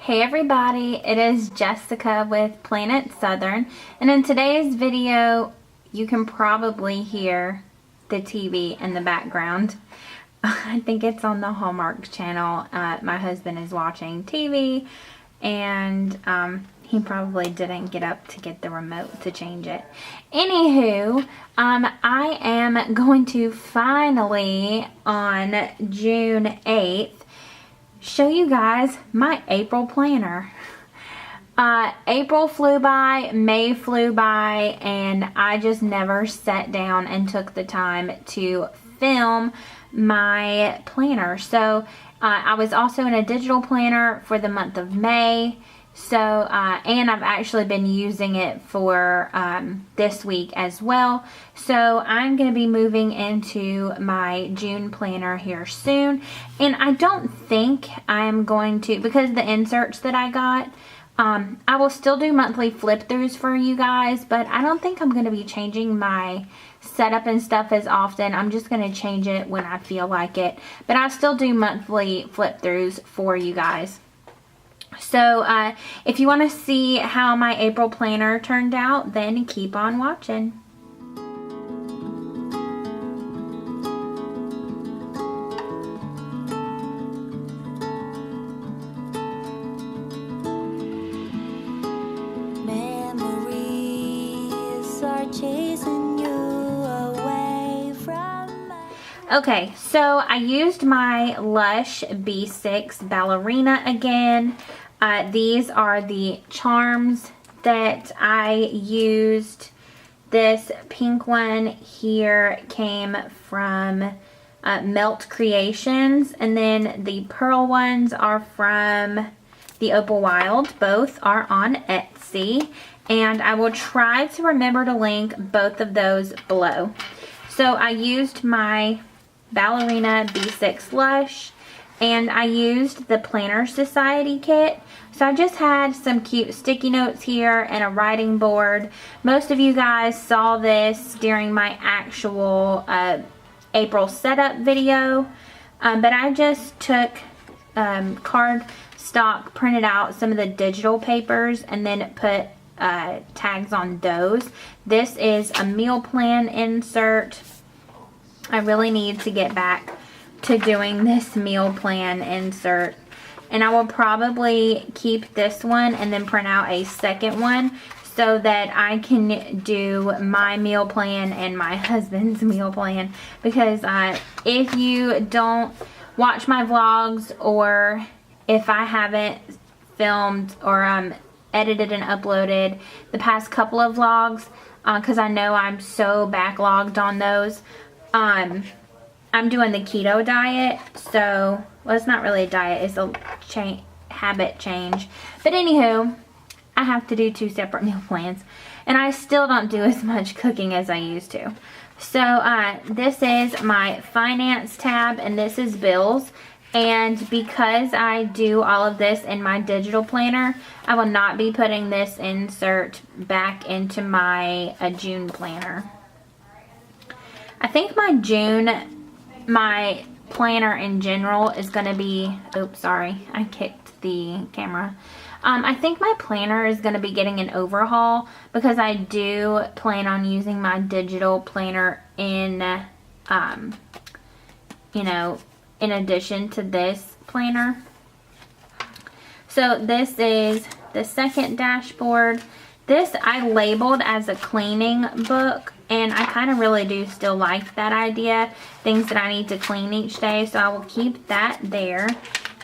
Hey everybody, it is Jessica with PlanIt Southern, and in today's video you can probably hear the TV in the background. I think it's on the Hallmark channel. My husband is watching TV and he probably didn't get up to get the remote to change it. Anywho, I am going to finally on June 8th show you guys my April planner. April flew by, May flew by, and I just never sat down and took the time to film my planner. So I was also in a digital planner for the month of May. So, and I've actually been using it for this week as well. So I'm going to be moving into my June planner here soon. And I don't think I'm going to, because the inserts that I got, I will still do monthly flip throughs for you guys, but I don't think I'm going to be changing my setup and stuff as often. I'm just going to change it when I feel like it. But I still do monthly flip throughs for you guys. So if you want to see how my April planner turned out, then keep on watching. Memories are chasing you away from my... Okay, so I used my Lush B6 Ballerina again. These are the charms that I used. This pink one here came from Melt Creations, and then the pearl ones are from the Opal Wild. Both are on Etsy, and I will try to remember to link both of those below. So I used my Ballerina B6 Lush, and I used the Planner Society kit. So I just had some cute sticky notes here and a writing board. Most of you guys saw this during my actual April setup video, but I just took card stock, printed out some of the digital papers, and then put tags on those. This is a meal plan insert. I really need to get back to doing this meal plan insert, and I will probably keep this one and then print out a second one so that I can do my meal plan and my husband's meal plan, because if you don't watch my vlogs, or if I haven't filmed or edited and uploaded the past couple of vlogs, because I know I'm so backlogged on those, I'm doing the keto diet. So, well, it's not really a diet, it's a habit change. But anywho, I have to do 2 separate meal plans, and I still don't do as much cooking as I used to. So this is my finance tab, and this is bills. And because I do all of this in my digital planner, I will not be putting this insert back into my June planner. I think my planner in general is going to be, oops, sorry, I kicked the camera. I think my planner is going to be getting an overhaul, because I do plan on using my digital planner in, you know, in addition to this planner. So this is the second dashboard. This I labeled as a cleaning book, and I kind of really do still like that idea. Things that I need to clean each day, so I will keep that there.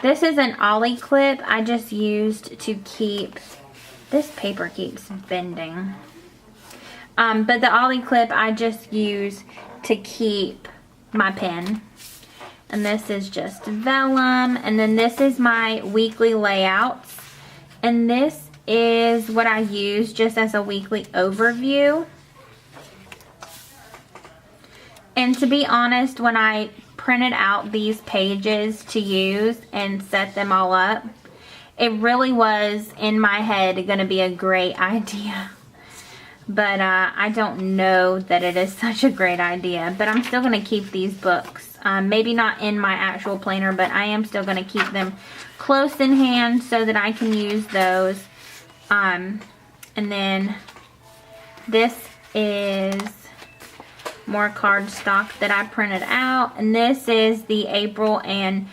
This is an ollie clip I just used to keep, this paper keeps bending. But the ollie clip I just use to keep my pen. And this is just vellum. And then this is my weekly layouts. And this is what I use just as a weekly overview. And to be honest, when I printed out these pages to use and set them all up, it really was in my head going to be a great idea. But I don't know that it is such a great idea. But I'm still going to keep these books Maybe not in my actual planner, but I am still going to keep them close in hand so that I can use those. And then this is more cardstock that I printed out, and this is the April, May,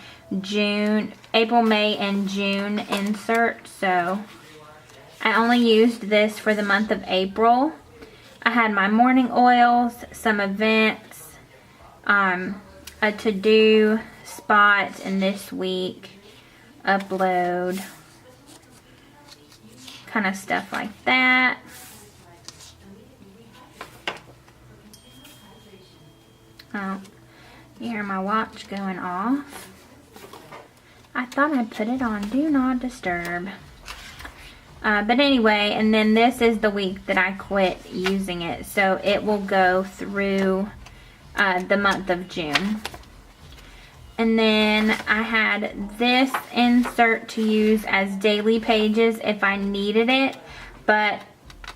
and June insert. So I only used this for the month of April. I had my morning oils, some events, a to-do spot, and this week upload, kind of stuff like that. Oh, you hear my watch going off. I thought I put it on Do Not Disturb. But anyway, and then this is the week that I quit using it. So it will go through the month of June. And then I had this insert to use as daily pages if I needed it. But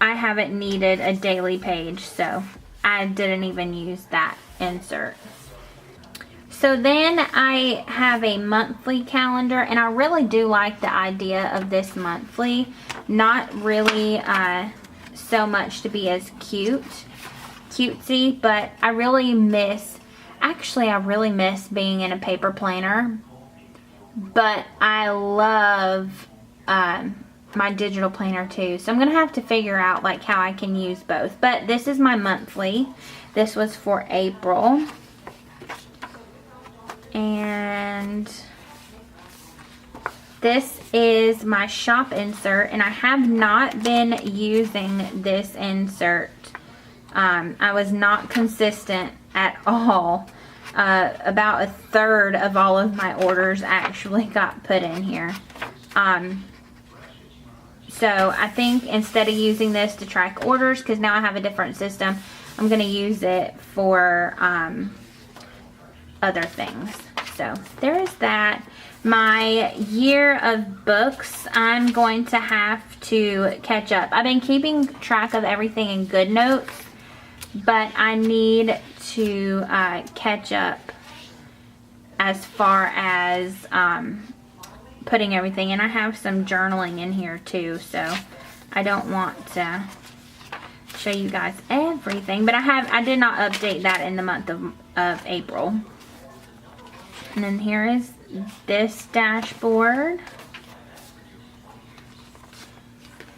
I haven't needed a daily page, so I didn't even use that insert. So then I have a monthly calendar, and I really do like the idea of this monthly. Not really so much to be as cutesy, but I really miss being in a paper planner. But I love my digital planner too. So I'm gonna have to figure out like how I can use both. But this is my monthly. This was for April. And this is my shop insert, and I have not been using this insert. I was not consistent at all. About a third of all of my orders actually got put in here. So I think instead of using this to track orders, because now I have a different system, I'm going to use it for other things. So there is that. My year of books, I'm going to have to catch up. I've been keeping track of everything in GoodNotes, but I need to catch up as far as putting everything in. I have some journaling in here too, so I don't want to show you guys everything, but I did not update that in the month of April. And then here is this dashboard.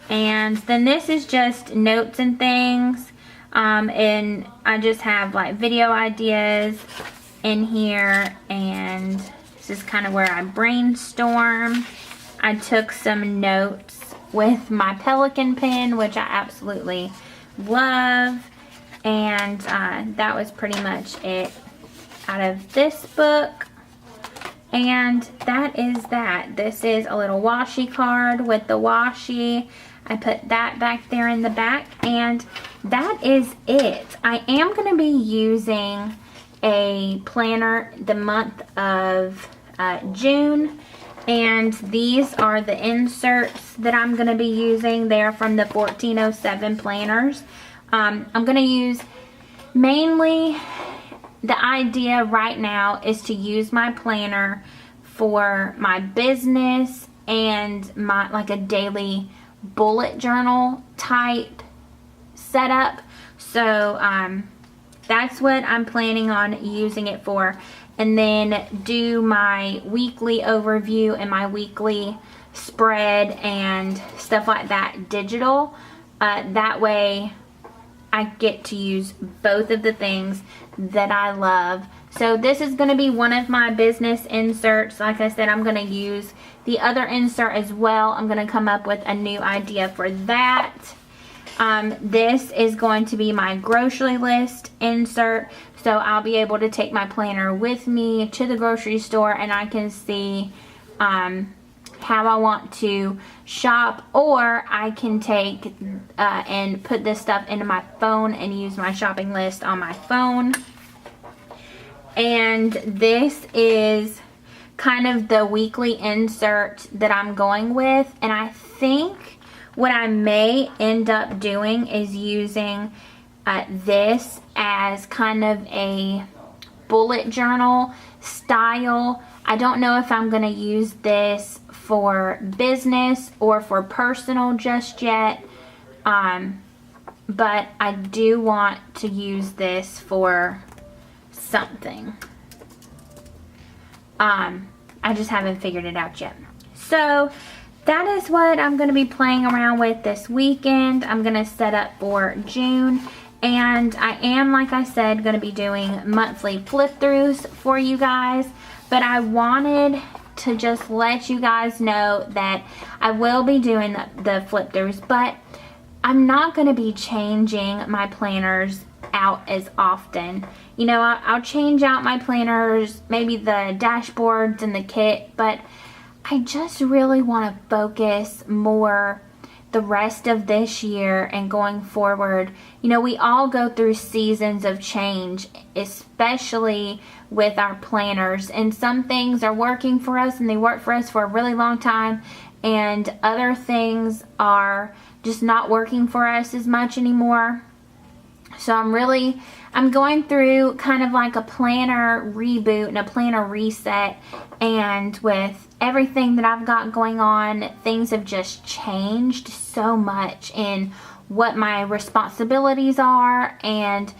And then this is just notes and things. And I just have like video ideas in here. And this is kind of where I brainstorm. I took some notes with my Pelican pen, which I absolutely love. And that was pretty much it out of this book. And that is that. This is a little washi card with the washi. I put that back there in the back, and that is it. I am going to be using a planner the month of June, and these are the inserts that I'm going to be using. They're from the 1407 planners. I'm going to use mainly, the idea right now is to use my planner for my business and my like a daily bullet journal type setup. So that's what I'm planning on using it for, and then do my weekly overview and my weekly spread and stuff like that digital. That way I get to use both of the things that I love. So this is going to be one of my business inserts. Like I said, I'm going to use the other insert as well. I'm going to come up with a new idea for that. This is going to be my grocery list insert. So I'll be able to take my planner with me to the grocery store, and I can see how I want to shop, or I can take and put this stuff into my phone and use my shopping list on my phone. And this is kind of the weekly insert that I'm going with, and I think what I may end up doing is using this as kind of a bullet journal style. I don't know if I'm going to use this for business or for personal just yet. But I do want to use this for something. I just haven't figured it out yet. So that is what I'm going to be playing around with this weekend. I'm going to set up for June. And I am, like I said, going to be doing monthly flip throughs for you guys. But I wanted to just let you guys know that I will be doing the flip throughs. But I'm not going to be changing my planners out as often. You know, I'll change out my planners, maybe the dashboards and the kit, but I just really want to focus more the rest of this year and going forward. You know, we all go through seasons of change, especially with our planners, and some things are working for us and they work for us for a really long time, and other things are just not working for us as much anymore. So I'm going through kind of like a planner reboot and a planner reset, and with everything that I've got going on, things have just changed so much in what my responsibilities are and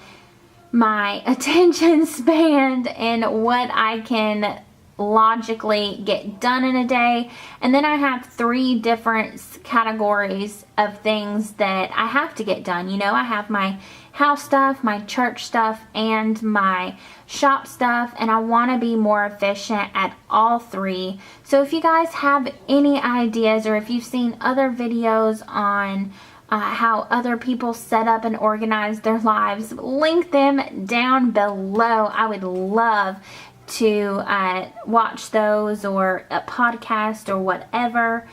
my attention span and what I can logically get done in a day. And then I have 3 different categories of things that I have to get done. You know, I have my house stuff, my church stuff, and my shop stuff, and I want to be more efficient at all 3. So if you guys have any ideas, or if you've seen other videos on how other people set up and organize their lives, link them down below. I would love to watch those, or a podcast or whatever.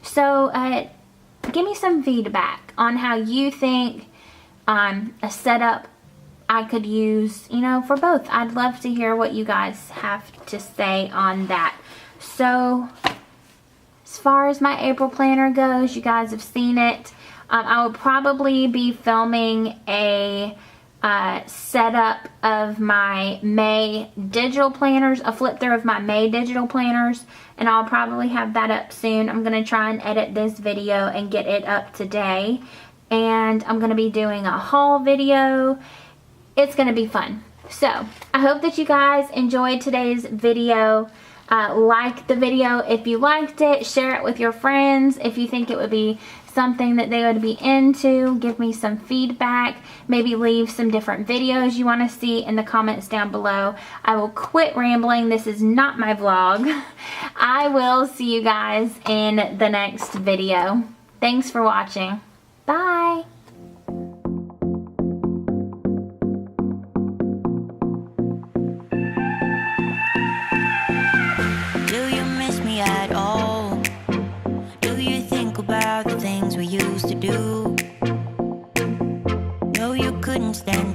So give me some feedback on how you think a setup I could use, you know, for both. I'd love to hear what you guys have to say on that. So as far as my April planner goes, you guys have seen it. I will probably be filming a setup of my May digital planners, a flip through of my May digital planners, and I'll probably have that up soon. I'm going to try and edit this video and get it up today, and I'm going to be doing a haul video. It's going to be fun. So I hope that you guys enjoyed today's video. Like the video if you liked it, share it with your friends if you think it would be something that they would be into. Give me some feedback. Maybe leave some different videos you want to see in the comments down below. I will quit rambling. This is not my vlog. I will see you guys in the next video. Thanks for watching. Bye. Do you miss me at all? Do you think about the things we used to do? No, you couldn't stand